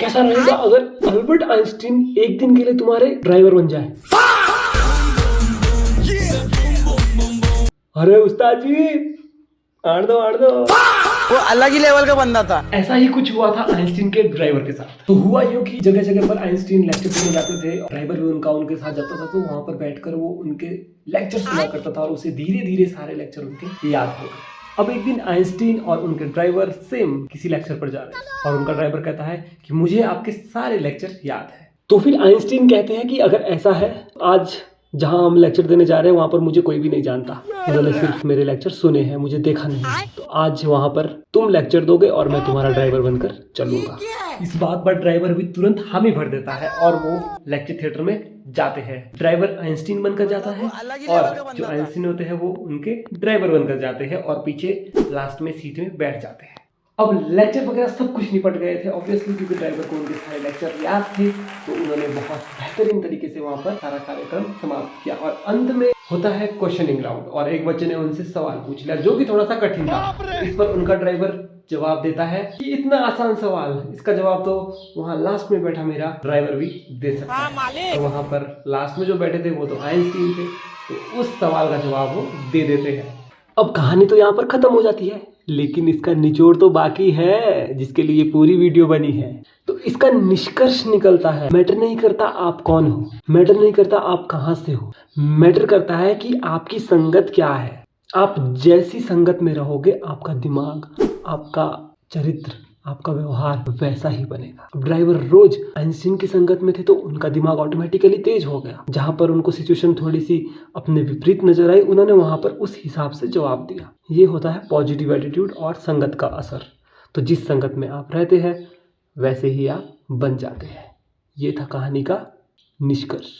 कैसा रहेगा अगर अल्बर्ट आइंस्टीन एक दिन के लिए तुम्हारे ड्राइवर बन जाए? अरे उस्ताद जी, आड़ दो। वो अलग ही लेवल का बंदा था। ऐसा ही कुछ हुआ था आइंस्टीन के ड्राइवर के साथ। तो हुआ यूं कि जगह जगह पर आइंस्टीन लेक्चर देने जाते थे, ड्राइवर भी उनके साथ जाता था। तो वहां पर बैठकर वो उनके लेक्चर सुना करता था और उसे धीरे धीरे सारे लेक्चर उनके याद हो गए। अब एक दिन आइंस्टीन और उनके ड्राइवर सेम किसी लेक्चर पर जा रहे हैं और उनका ड्राइवर कहता है कि मुझे आपके सारे लेक्चर याद है। तो फिर आइंस्टीन कहते हैं कि अगर ऐसा है, आज जहां हम लेक्चर देने जा रहे हैं वहां पर मुझे कोई भी नहीं जानता, उन्होंने सिर्फ मेरे लेक्चर सुने हैं, मुझे देखा नहीं। तो आज वहां पर तुम लेक्चर दोगे और मैं तुम्हारा ड्राइवर बनकर चलूंगा। इस बात पर ड्राइवर भी तुरंत हामी भर देता है और वो लेक्चर थिएटर में जाते हैं। ड्राइवर आइंस्टीन बनकर जाता है और जो आइंस्टीन होते हैं वो उनके ड्राइवर बनकर जाते हैं और पीछे लास्ट में सीट में बैठ जाते हैं। अब लेक्चर वगैरह सब कुछ निपट गए थे ऑब्वियसली, क्योंकि ड्राइवर को उनके सारे लेक्चर याद थे। तो उन्होंने बहुत बेहतरीन तरीके से वहां पर सारा कार्यक्रम समाप्त किया और अंत में होता है क्वेश्चनिंग राउंड और एक बच्चे ने उनसे सवाल पूछ लिया जो कि थोड़ा सा कठिन था। इस पर उनका ड्राइवर जवाब देता है कि इतना आसान सवाल, इसका जवाब तो वहाँ लास्ट में बैठा मेरा ड्राइवर भी दे सकता है। तो वहाँ पर लास्ट में जो बैठे थे वो तो आइंस्टीन थे, तो उस सवाल का जवाब वो दे देते हैं। अब कहानी तो यहाँ पर खत्म हो जाती है, लेकिन इसका निचोड़ तो बाकी है जिसके लिए पूरी वीडियो बनी है। तो इसका निष्कर्ष निकलता है, मैटर नहीं करता आप कौन हो, मैटर नहीं करता आप कहाँ से हो, मैटर करता है कि आपकी संगत क्या है। आप जैसी संगत में रहोगे आपका दिमाग, आपका चरित्र, आपका व्यवहार वैसा ही बनेगा। अब ड्राइवर रोज आइंस्टीन की संगत में थे तो उनका दिमाग ऑटोमेटिकली तेज हो गया। जहां पर उनको सिचुएशन थोड़ी सी अपने विपरीत नजर आई, उन्होंने वहां पर उस हिसाब से जवाब दिया। ये होता है पॉजिटिव एटीट्यूड और संगत का असर। तो जिस संगत में आप रहते हैं वैसे ही आप बन जाते हैं। ये था कहानी का निष्कर्ष।